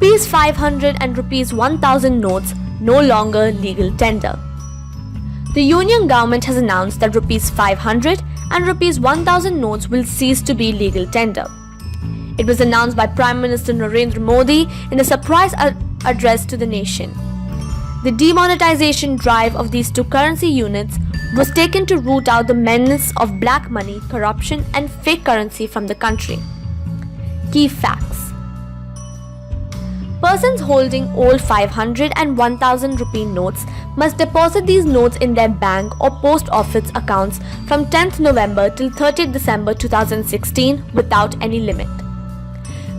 Rupees 500 and Rupees 1000 notes no longer legal tender. The Union government has announced that Rupees 500 and Rupees 1000 notes will cease to be legal tender. It was announced by Prime Minister Narendra Modi in a surprise address to the nation. The demonetization drive of these two currency units was taken to root out the menace of black money, corruption and fake currency from the country. Key facts. Persons holding old 500 and 1000 rupee notes must deposit these notes in their bank or post office accounts from 10th November till 30th December 2016 without any limit.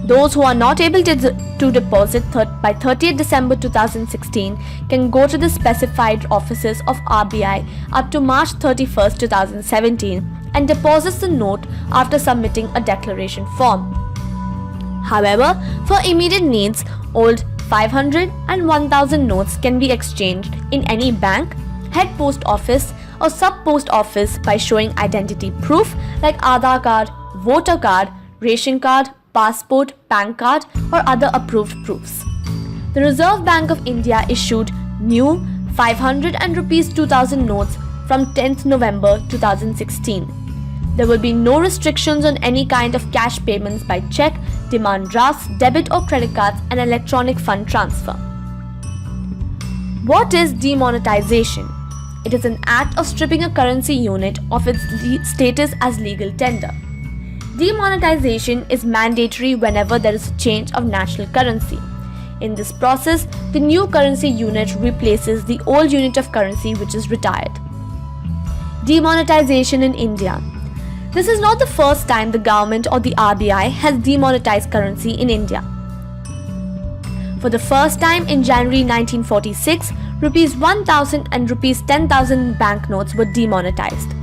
Those who are not able to deposit by 30th December 2016 can go to the specified offices of RBI up to March 31st, 2017 and deposit the note after submitting a declaration form. However, for immediate needs, old 500 and 1000 notes can be exchanged in any bank, head post office or sub post office by showing identity proof like Aadhaar card, voter card, ration card, passport, PAN card or other approved proofs. The Reserve Bank of India issued new 500 and Rupees 2000 notes from 10th November 2016. There will be no restrictions on any kind of cash payments by check, demand drafts, debit or credit cards and electronic fund transfer. What is demonetization? It is an act of stripping a currency unit of its status as legal tender. Demonetization is mandatory whenever there is a change of national currency. In this process, the new currency unit replaces the old unit of currency which is retired. Demonetization in India. This is not the first time the government or the RBI has demonetized currency in India. For the first time in January 1946, Rupees 1000 and Rupees 10,000 banknotes were demonetized.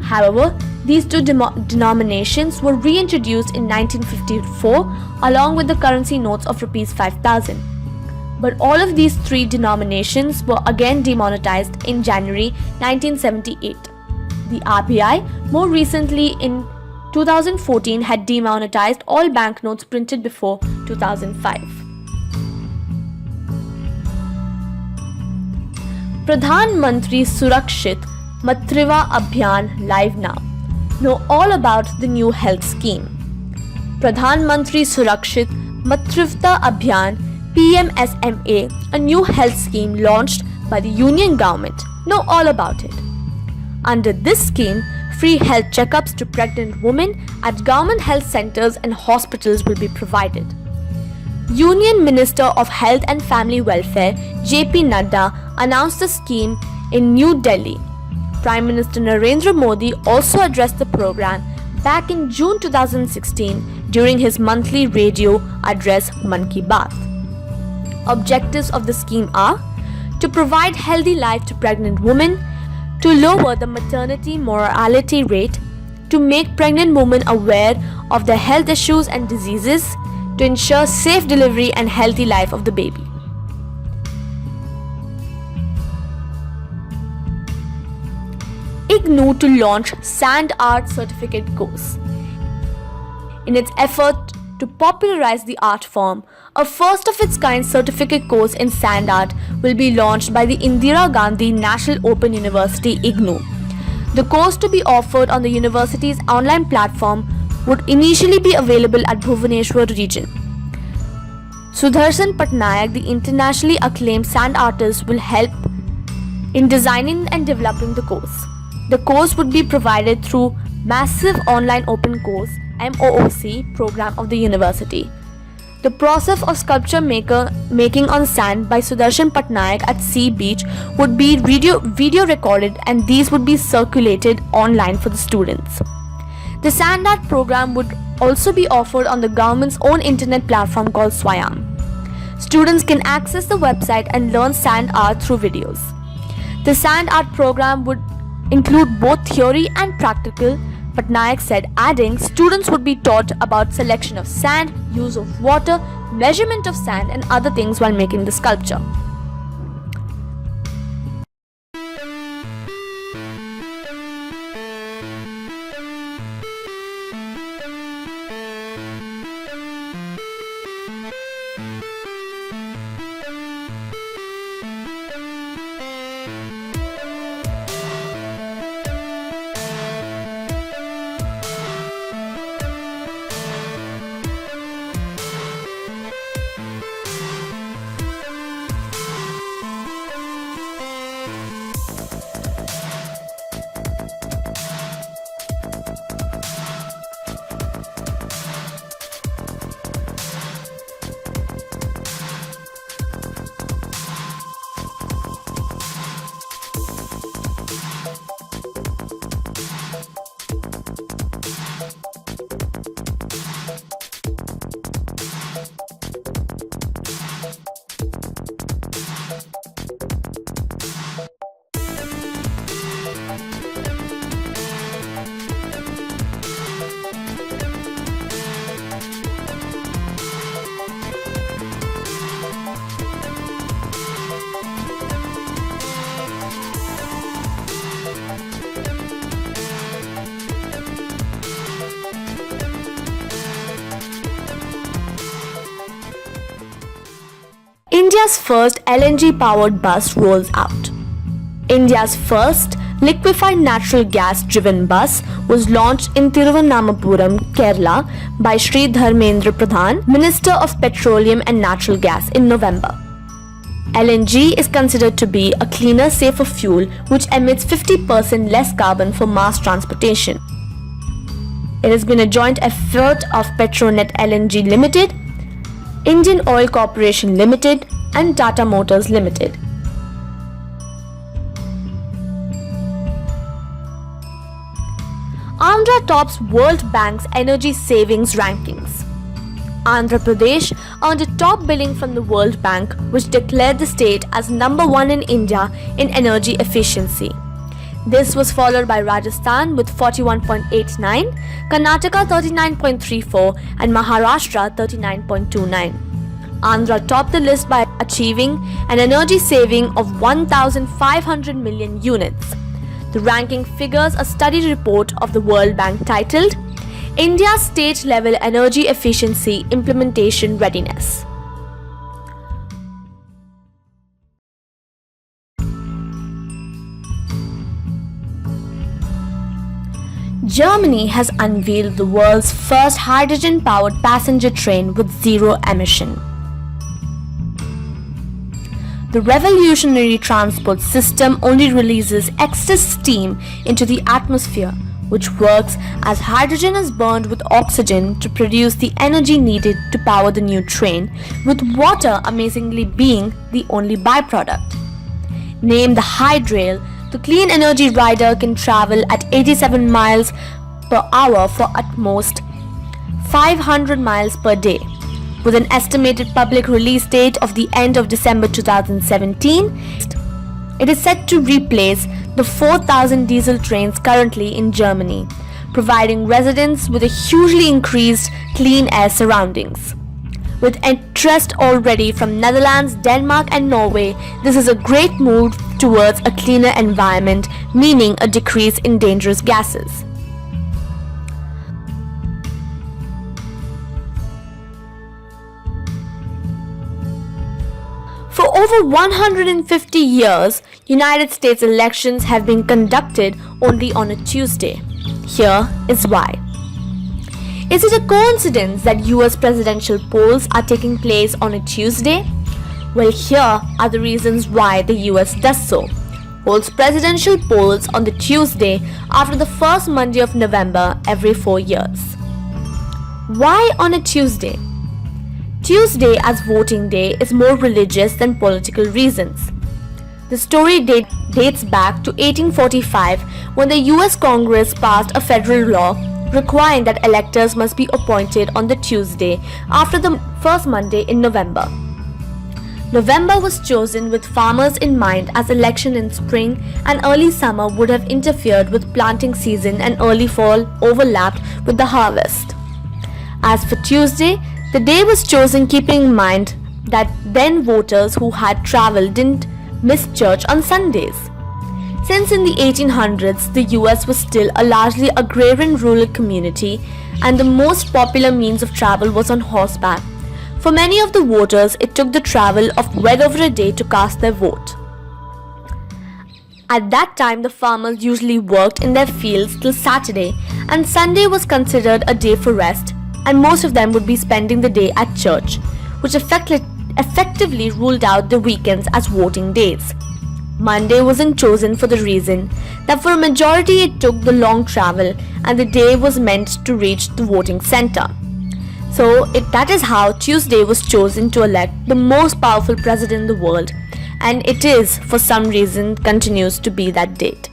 However, these two denominations were reintroduced in 1954 along with the currency notes of Rupees 5,000. But all of these three denominations were again demonetized in January 1978. The RBI more recently in 2014 had demonetized all banknotes printed before 2005. Pradhan Mantri Surakshit Matrivya Abhiyan live now. Know all about the new health scheme. Pradhan Mantri Surakshit Matrivya Abhiyan PMSMA, a new health scheme launched by the Union government. Know all about it. Under this scheme, free health checkups to pregnant women at government health centers and hospitals will be provided. Union Minister of Health and Family Welfare J.P. Nadda announced the scheme in New Delhi. Prime Minister Narendra Modi also addressed the program back in June 2016 during his monthly radio address Mann Ki Baat. Objectives of the scheme are to provide healthy life to pregnant women, to lower the maternity mortality rate, to make pregnant women aware of their health issues and diseases, to ensure safe delivery and healthy life of the baby. IGNOU to launch Sand Art Certificate course. In its effort to popularize the art form, a first-of-its-kind certificate course in sand art will be launched by the Indira Gandhi National Open University IGNOU. The course to be offered on the university's online platform would initially be available at Bhubaneswar region. Sudarshan Patnaik, the internationally acclaimed sand artist, will help in designing and developing the course. The course would be provided through Massive Online Open Course MOOC program of the university. The process of sculpture making on sand by Sudarshan Patnaik at Sea Beach would be video recorded, and these would be circulated online for the students. The sand art program would also be offered on the government's own internet platform called Swayam. Students can access the website and learn sand art through videos. The sand art program would include both theory and practical, Patnaik said, adding students would be taught about selection of sand, use of water, measurement of sand and other things while making the sculpture. India's first LNG-powered bus rolls out. India's first liquefied natural gas-driven bus was launched in Thiruvananthapuram, Kerala by Shri Dharmendra Pradhan, Minister of Petroleum and Natural Gas in November. LNG is considered to be a cleaner, safer fuel which emits 50% less carbon for mass transportation. It has been a joint effort of Petronet LNG Limited, Indian Oil Corporation Limited and Tata Motors Limited. Andhra tops World Bank's energy savings rankings. Andhra Pradesh earned a top billing from the World Bank, which declared the state as number 1 in India in energy efficiency. This was followed by Rajasthan with 41.89, Karnataka 39.34 and Maharashtra 39.29. Andhra topped the list by achieving an energy saving of 1,500 million units. The ranking figures a study report of the World Bank titled India's State-Level Energy Efficiency Implementation Readiness. Germany has unveiled the world's first hydrogen-powered passenger train with zero emission. The revolutionary transport system only releases excess steam into the atmosphere, which works as hydrogen is burned with oxygen to produce the energy needed to power the new train, with water amazingly being the only byproduct. Named the Hydrail, the clean energy rider can travel at 87 miles per hour for at most 500 miles per day. With an estimated public release date of the end of December 2017, it is set to replace the 4,000 diesel trains currently in Germany, providing residents with a hugely increased clean air surroundings. With interest already from Netherlands, Denmark and Norway, this is a great move towards a cleaner environment, meaning a decrease in dangerous gases. For over 150 years, United States elections have been conducted only on a Tuesday. Here is why. Is it a coincidence that US presidential polls are taking place on a Tuesday? Well, here are the reasons why the US does so. Holds presidential polls on the Tuesday after the first Monday of November every 4 years. Why on a Tuesday? Tuesday as voting day is more religious than political reasons. The story dates back to 1845 when the US Congress passed a federal law requiring that electors must be appointed on the Tuesday after the first Monday in November. November was chosen with farmers in mind, as election in spring and early summer would have interfered with planting season and early fall overlapped with the harvest. As for Tuesday, the day was chosen keeping in mind that then voters who had traveled didn't miss church on Sundays. Since in the 1800s, the US was still a largely agrarian rural community and the most popular means of travel was on horseback. For many of the voters, it took the travel of well over a day to cast their vote. At that time, the farmers usually worked in their fields till Saturday, and Sunday was considered a day for rest, and most of them would be spending the day at church, which effectively ruled out the weekends as voting days. Monday wasn't chosen for the reason that for a majority it took the long travel and the day was meant to reach the voting center. So that is how Tuesday was chosen to elect the most powerful president in the world, and it is, for some reason, continues to be that date.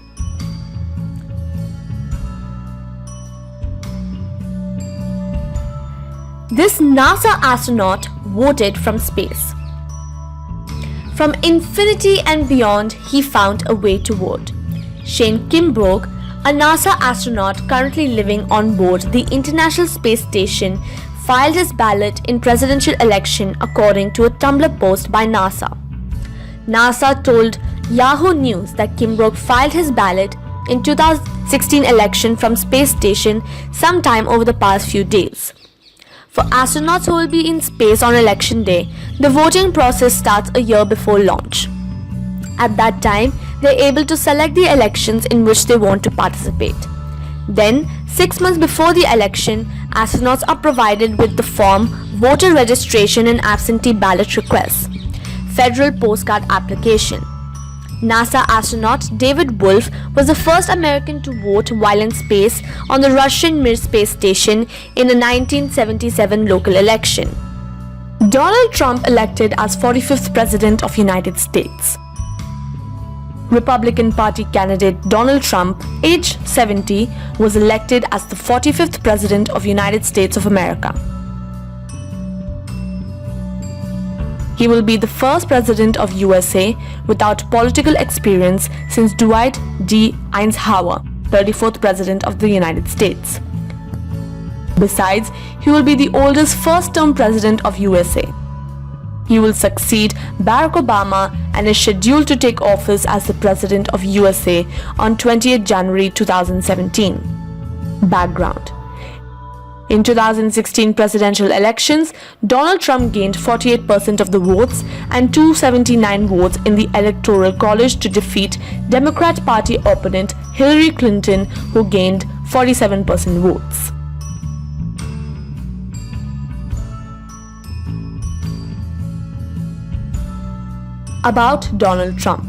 This NASA astronaut voted from space. From infinity and beyond, he found a way to vote. Shane Kimbrough, a NASA astronaut currently living on board the International Space Station, filed his ballot in presidential election according to a Tumblr post by NASA. NASA told Yahoo News that Kimbrough filed his ballot in 2016 election from space station sometime over the past few days. For astronauts who will be in space on election day, the voting process starts a year before launch. At that time, they are able to select the elections in which they want to participate. Then, 6 months before the election, astronauts are provided with the form Voter Registration and Absentee Ballot Requests, Federal Postcard Application. NASA astronaut David Wolf was the first American to vote while in space on the Russian Mir space station in a 1977 local election. Donald Trump elected as 45th President of United States. Republican Party candidate Donald Trump, age 70, was elected as the 45th President of United States of America. He will be the first president of USA without political experience since Dwight D. Eisenhower, 34th President of the United States. Besides, he will be the oldest first-term president of USA. He will succeed Barack Obama and is scheduled to take office as the President of USA on 20th January 2017. Background: in 2016 presidential elections, Donald Trump gained 48% of the votes and 279 votes in the Electoral College to defeat Democrat Party opponent Hillary Clinton, who gained 47% votes. About Donald Trump.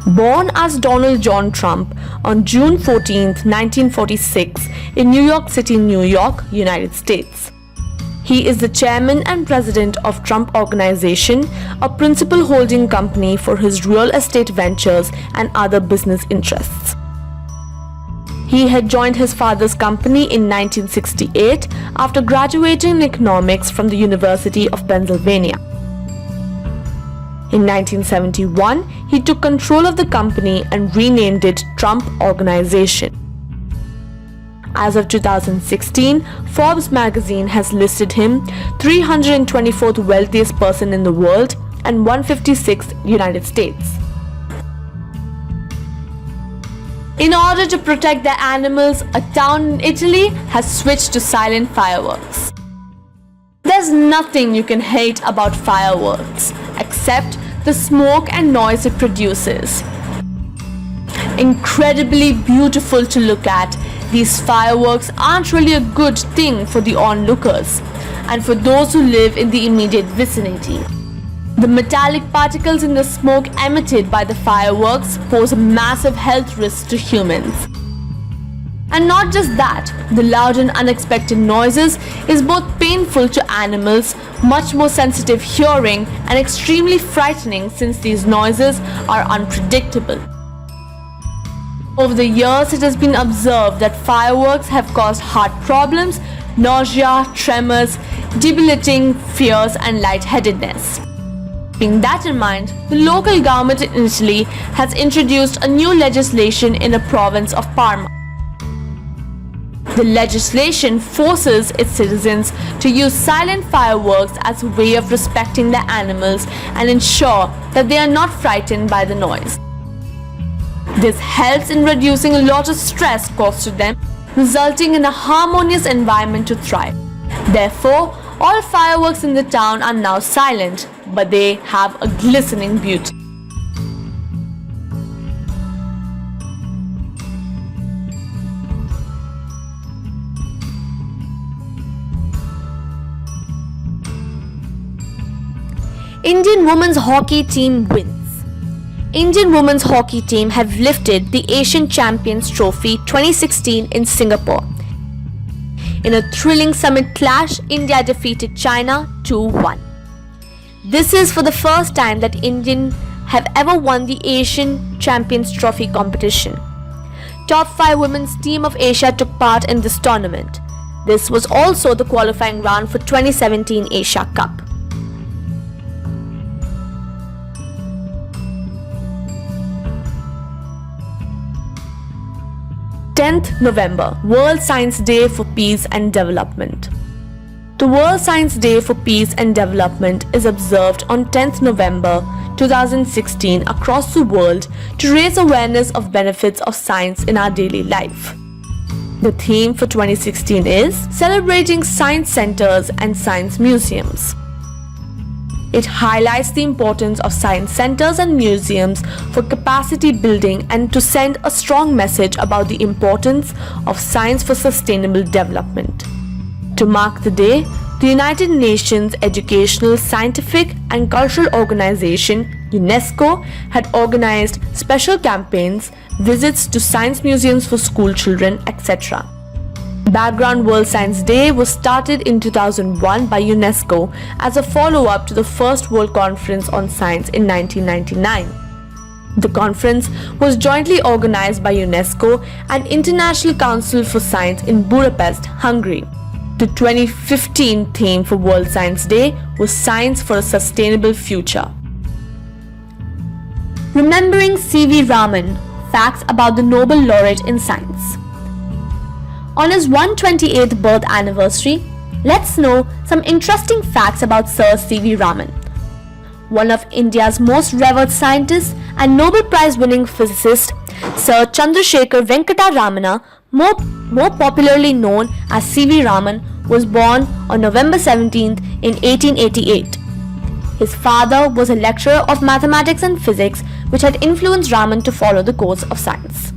Born as Donald John Trump on June 14, 1946 in New York City, New York, United States. He is the chairman and president of Trump Organization, a principal holding company for his real estate ventures and other business interests. He had joined his father's company in 1968 after graduating in economics from the University of Pennsylvania. In 1971, he took control of the company and renamed it Trump Organization. As of 2016, Forbes magazine has listed him 324th wealthiest person in the world and 156th United States. In order to protect their animals, a town in Italy has switched to silent fireworks. There's nothing you can hate about fireworks except the smoke and noise it produces. Incredibly beautiful to look at, these fireworks aren't really a good thing for the onlookers and for those who live in the immediate vicinity. The metallic particles in the smoke emitted by the fireworks pose a massive health risk to humans. And not just that, the loud and unexpected noises is both painful to animals, much more sensitive hearing, and extremely frightening since these noises are unpredictable. Over the years, it has been observed that fireworks have caused heart problems, nausea, tremors, debilitating fears, and lightheadedness. Keeping that in mind, the local government in Italy has introduced a new legislation in the province of Parma. The legislation forces its citizens to use silent fireworks as a way of respecting their animals and ensure that they are not frightened by the noise. This helps in reducing a lot of stress caused to them, resulting in a harmonious environment to thrive. Therefore, all fireworks in the town are now silent, but they have a glistening beauty. Indian women's hockey team wins. Indian women's hockey team have lifted the Asian Champions Trophy 2016 in Singapore. In a thrilling summit clash, India defeated China 2-1. This is for the first time that Indian have ever won the Asian Champions Trophy competition. Top 5 women's team of Asia took part in this tournament. This was also the qualifying round for 2017 Asia Cup. 10th November, World Science Day for Peace and Development. The World Science Day for Peace and Development is observed on 10th November 2016 across the world to raise awareness of benefits of science in our daily life. The theme for 2016 is Celebrating Science Centers and Science Museums. It highlights the importance of science centers and museums for capacity building and to send a strong message about the importance of science for sustainable development. To mark the day, the United Nations Educational, Scientific and Cultural Organization, UNESCO, had organized special campaigns, visits to science museums for school children, etc. Background World Science Day was started in 2001 by UNESCO as a follow-up to the first World Conference on Science in 1999. The conference was jointly organized by UNESCO and International Council for Science in Budapest, Hungary. The 2015 theme for World Science Day was Science for a Sustainable Future. Remembering C.V. Raman, facts about the Nobel laureate in science. On his 128th birth anniversary, let's know some interesting facts about Sir C.V. Raman, one of India's most revered scientists and Nobel Prize-winning physicist. Sir Chandrasekhar Venkata Ramana, more popularly known as C.V. Raman, was born on November 17th in 1888. His father was a lecturer of mathematics and physics, which had influenced Raman to follow the course of science.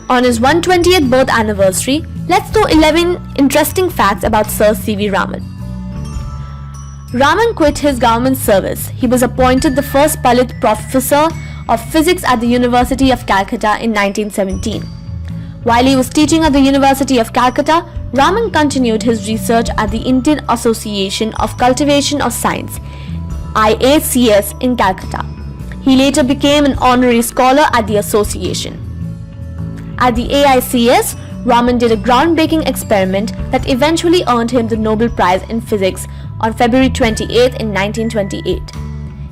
On his 120th birth anniversary, let's know 11 interesting facts about Sir C.V. Raman. Raman quit his government service. He was appointed the first Palit Professor of Physics at the University of Calcutta in 1917. While he was teaching at the University of Calcutta, Raman continued his research at the Indian Association of Cultivation of Science, IACS, in Calcutta. He later became an honorary scholar at the association. At the AICS, Raman did a groundbreaking experiment that eventually earned him the Nobel Prize in Physics on February 28 in 1928.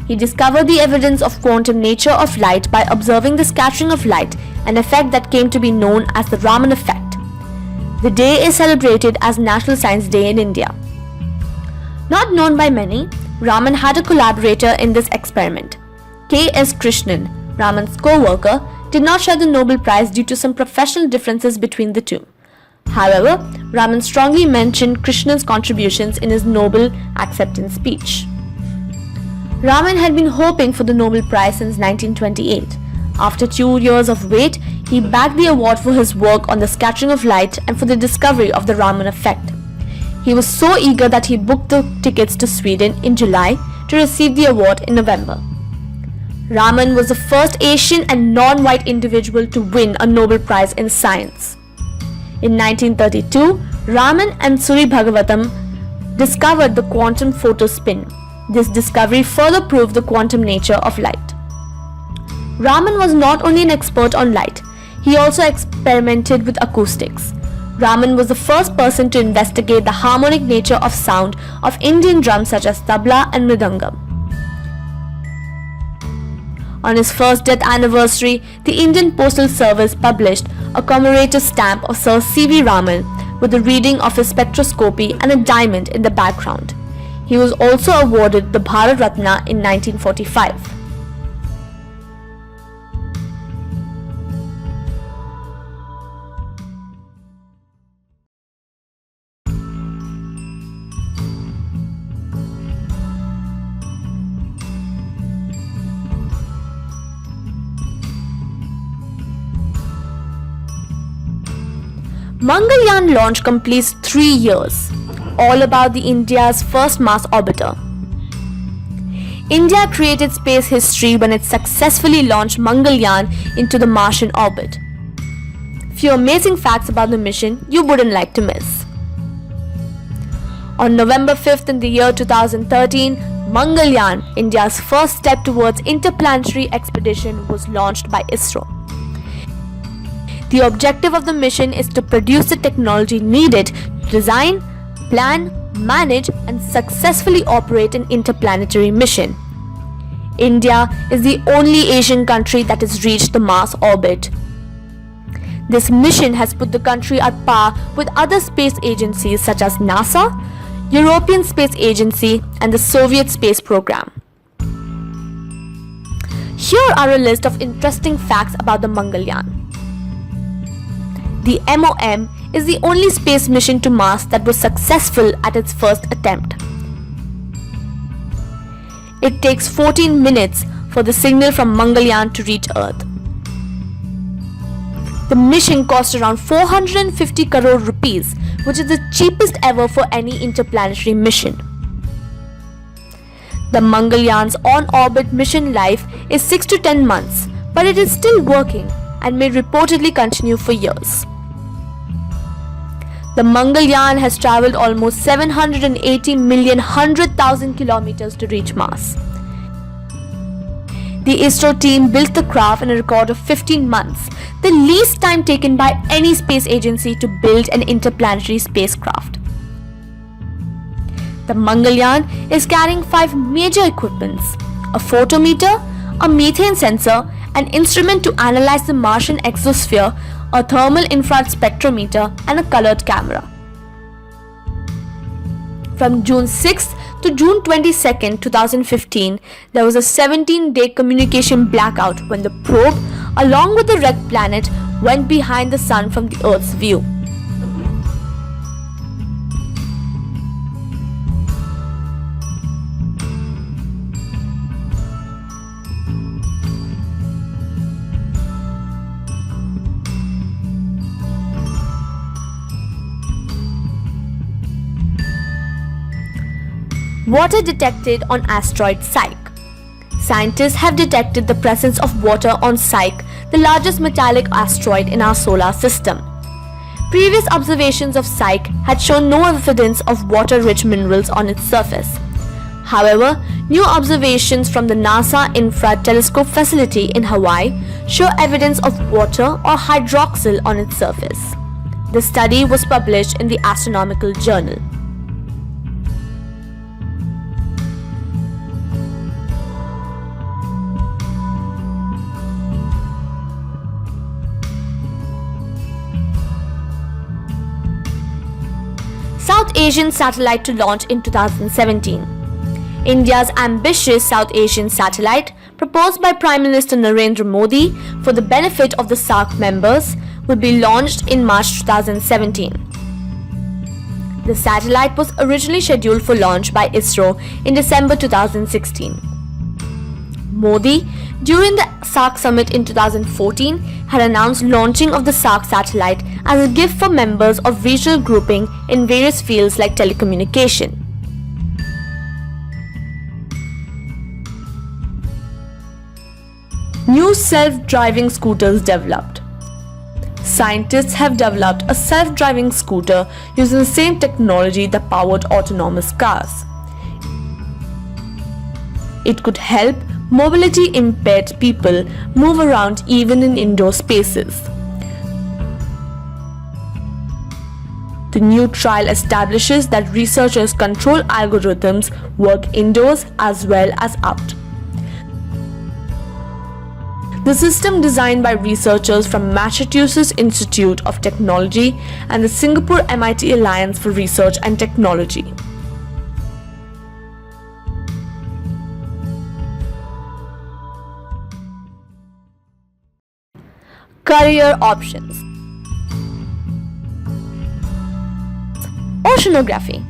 He discovered the evidence of quantum nature of light by observing the scattering of light, an effect that came to be known as the Raman effect. The day is celebrated as National Science Day in India. Not known by many, Raman had a collaborator in this experiment. K.S. Krishnan, Raman's co-worker, did not share the Nobel Prize due to some professional differences between the two. However, Raman strongly mentioned Krishnan's contributions in his Nobel acceptance speech. Raman had been hoping for the Nobel Prize since 1928. After 2 years of wait, he bagged the award for his work on the scattering of light and for the discovery of the Raman effect. He was so eager that he booked the tickets to Sweden in July to receive the award in November. Raman was the first Asian and non-white individual to win a Nobel Prize in science. In 1932, Raman and Suri Bhagavatam discovered the quantum photospin. This discovery further proved the quantum nature of light. Raman was not only an expert on light, he also experimented with acoustics. Raman was the first person to investigate the harmonic nature of sound of Indian drums such as tabla and mridangam. On his first death anniversary, the Indian Postal Service published a commemorative stamp of Sir C.V. Raman with a reading of his spectroscopy and a diamond in the background. He was also awarded the Bharat Ratna in 1945. Mangalyaan launch completes 3 years. All about the India's first Mars orbiter. India created space history when it successfully launched Mangalyaan into the Martian orbit. Few amazing facts about the mission you wouldn't like to miss. On November 5th in the year 2013, Mangalyaan, India's first step towards interplanetary expedition, was launched by ISRO. The objective of the mission is to produce the technology needed to design, plan, manage and successfully operate an interplanetary mission. India is the only Asian country that has reached the Mars orbit. This mission has put the country at par with other space agencies such as NASA, European Space Agency and the Soviet Space Program. Here are a list of interesting facts about the Mangalyaan. The MOM is the only space mission to Mars that was successful at its first attempt. It takes 14 minutes for the signal from Mangalyaan to reach Earth. The mission cost around 450 crore rupees, which is the cheapest ever for any interplanetary mission. The Mangalyaan's on-orbit mission life is 6 to 10 months, but it is still working and may reportedly continue for years. The Mangalyaan has travelled almost 780,100,000 kilometers to reach Mars. The ISRO team built the craft in a record of 15 months, the least time taken by any space agency to build an interplanetary spacecraft. The Mangalyaan is carrying 5 major equipments: a photometer, a methane sensor, an instrument to analyze the Martian exosphere, a thermal infrared spectrometer, and a colored camera. From June 6th to June 22nd, 2015, there was a 17-day communication blackout when the probe, along with the wrecked planet, went behind the Sun from the Earth's view. Water detected on asteroid Psyche. Scientists have detected the presence of water on Psyche, the largest metallic asteroid in our solar system. Previous observations of Psyche had shown no evidence of water-rich minerals on its surface. However, new observations from the NASA Infrared Telescope facility in Hawaii show evidence of water or hydroxyl on its surface. The study was published in the Astronomical Journal. South Asian satellite to launch in 2017. India's ambitious South Asian satellite, proposed by Prime Minister Narendra Modi for the benefit of the SAARC members, will be launched in March 2017. The satellite was originally scheduled for launch by ISRO in December 2016. Modi, during the SAARC summit in 2014, had announced launching of the SAARC satellite as a gift for members of regional grouping in various fields like telecommunication. New self-driving scooters developed. Scientists have developed a self-driving scooter using the same technology that powered autonomous cars. It could help mobility impaired people move around even in indoor spaces. The new trial establishes that researchers' control algorithms work indoors as well as out. The system, designed by researchers from Massachusetts Institute of Technology and the Singapore MIT Alliance for Research and Technology. Career options. Oceanography.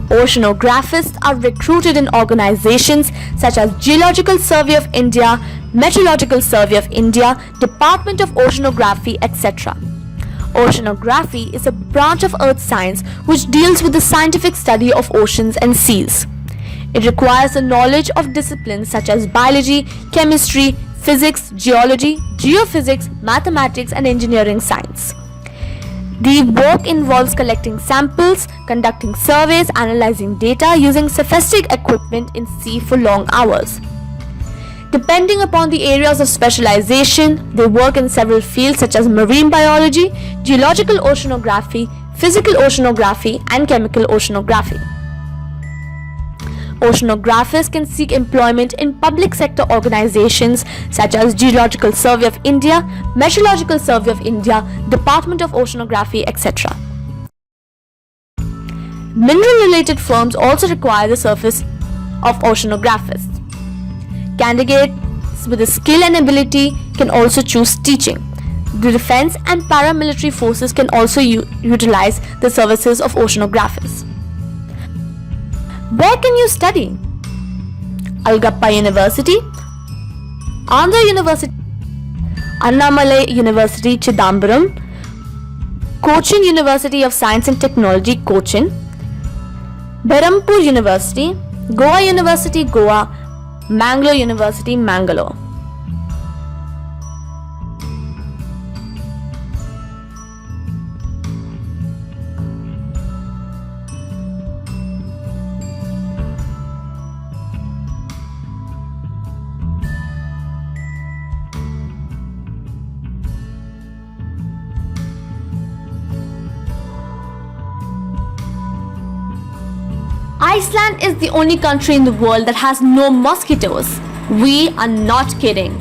Oceanographists are recruited in organizations such as Geological Survey of India, Meteorological Survey of India, Department of Oceanography, etc. Oceanography is a branch of earth science which deals with the scientific study of oceans and seas. It requires the knowledge of disciplines such as biology, chemistry, physics, geology, geophysics, mathematics, and engineering science. The work involves collecting samples, conducting surveys, analyzing data using sophisticated equipment in sea for long hours. Depending upon the areas of specialization, they work in several fields such as marine biology, geological oceanography, physical oceanography, and chemical oceanography. Oceanographers can seek employment in public sector organizations such as Geological Survey of India, Meteorological Survey of India, Department of Oceanography, etc. Mineral-related firms also require the service of oceanographers. Candidates with the skill and ability can also choose teaching. The defense and paramilitary forces can also utilize the services of oceanographers. Where can you study? Algappa University, Andhra University, Annamalai University, Chidambaram, Cochin University of Science and Technology, Cochin, Berhampur University, Goa University, Goa, Mangalore University, Mangalore. Iceland is the only country in the world that has no mosquitoes. We are not kidding.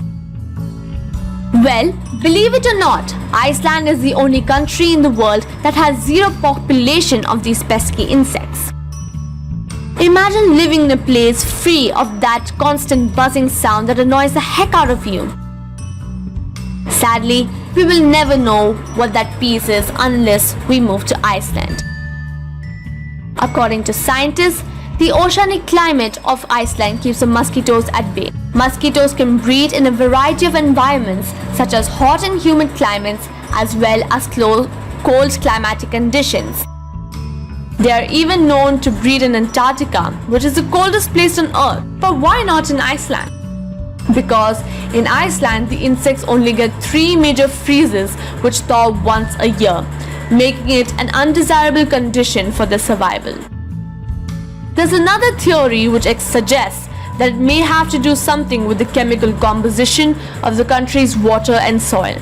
Well, believe it or not, Iceland is the only country in the world that has zero population of these pesky insects. Imagine living in a place free of that constant buzzing sound that annoys the heck out of you. Sadly, we will never know what that peace is unless we move to Iceland. According to scientists, the oceanic climate of Iceland keeps the mosquitoes at bay. Mosquitoes can breed in a variety of environments such as hot and humid climates as well as cold climatic conditions. They are even known to breed in Antarctica, which is the coldest place on Earth. But why not in Iceland? Because in Iceland, the insects only get 3 major freezes which thaw once a year, making it an undesirable condition for their survival. There's another theory which suggests that it may have to do something with the chemical composition of the country's water and soil.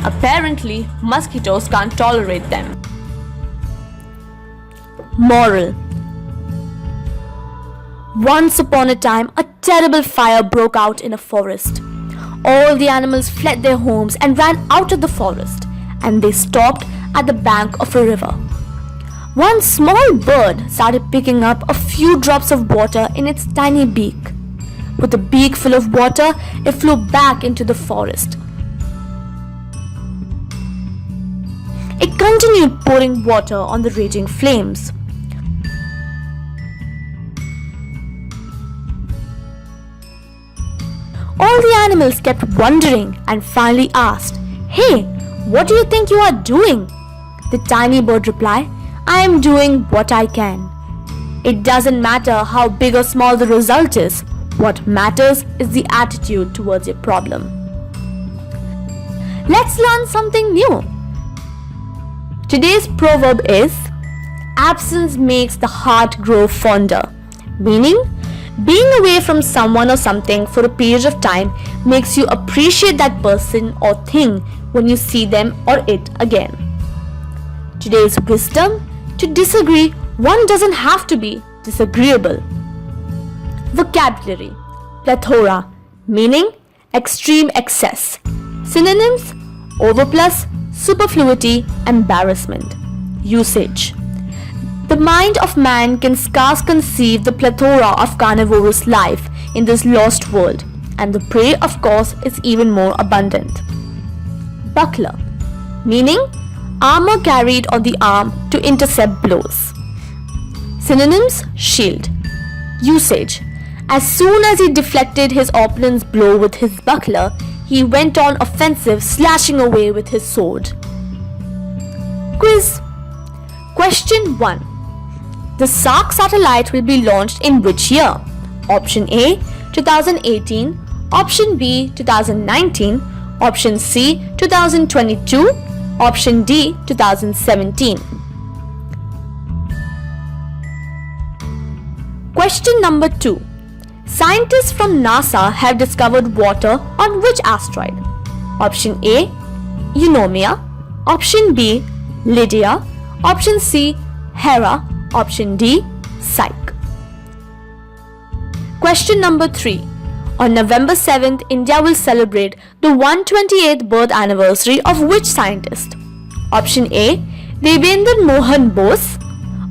Apparently, mosquitoes can't tolerate them. Moral: once upon a time, a terrible fire broke out in a forest. All the animals fled their homes and ran out of the forest, and they stopped at the bank of a river. One small bird started picking up a few drops of water in its tiny beak. With the beak full of water, it flew back into the forest. It continued pouring water on the raging flames. All the animals kept wondering and finally asked, "Hey, what do you think you are doing?" The tiny bird replied, "I am doing what I can. It doesn't matter how big or small the result is. What matters is the attitude towards your problem." Let's learn something new. Today's proverb is, "Absence makes the heart grow fonder," meaning being away from someone or something for a period of time makes you appreciate that person or thing when you see them or it again. Today's wisdom: to disagree, one doesn't have to be disagreeable. Vocabulary: plethora, meaning extreme excess. Synonyms: overplus, superfluity, embarrassment. Usage: the mind of man can scarce conceive the plethora of carnivorous life in this lost world, and the prey, of course, is even more abundant. Buckler, meaning armor carried on the arm to intercept blows. Synonyms: shield. Usage: as soon as he deflected his opponent's blow with his buckler, he went on offensive, slashing away with his sword. Quiz. Question 1. The Sark satellite will be launched in which year? Option A, 2018, Option B, 2019, Option C, 2022, Option D, 2017. Question number 2. Scientists from NASA have discovered water on which asteroid? Option A, Eunomia, Option B, Lydia, Option C, Hera, Option D, Psyche. Question number 3. On November 7th, India will celebrate the 128th birth anniversary of which scientist? Option A, Devendra Mohan Bose,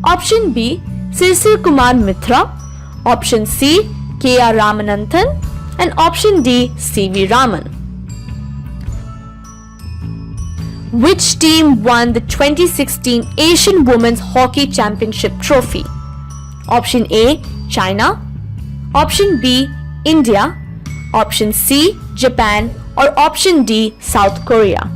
Option B, Sisir Kumar Mitra, Option C, K.R. Ramanathan, and Option D, C.V. Raman. Which team won the 2016 Asian Women's Hockey Championship trophy? Option A, China. Option B, India. Option C, Japan. Or option D, South Korea.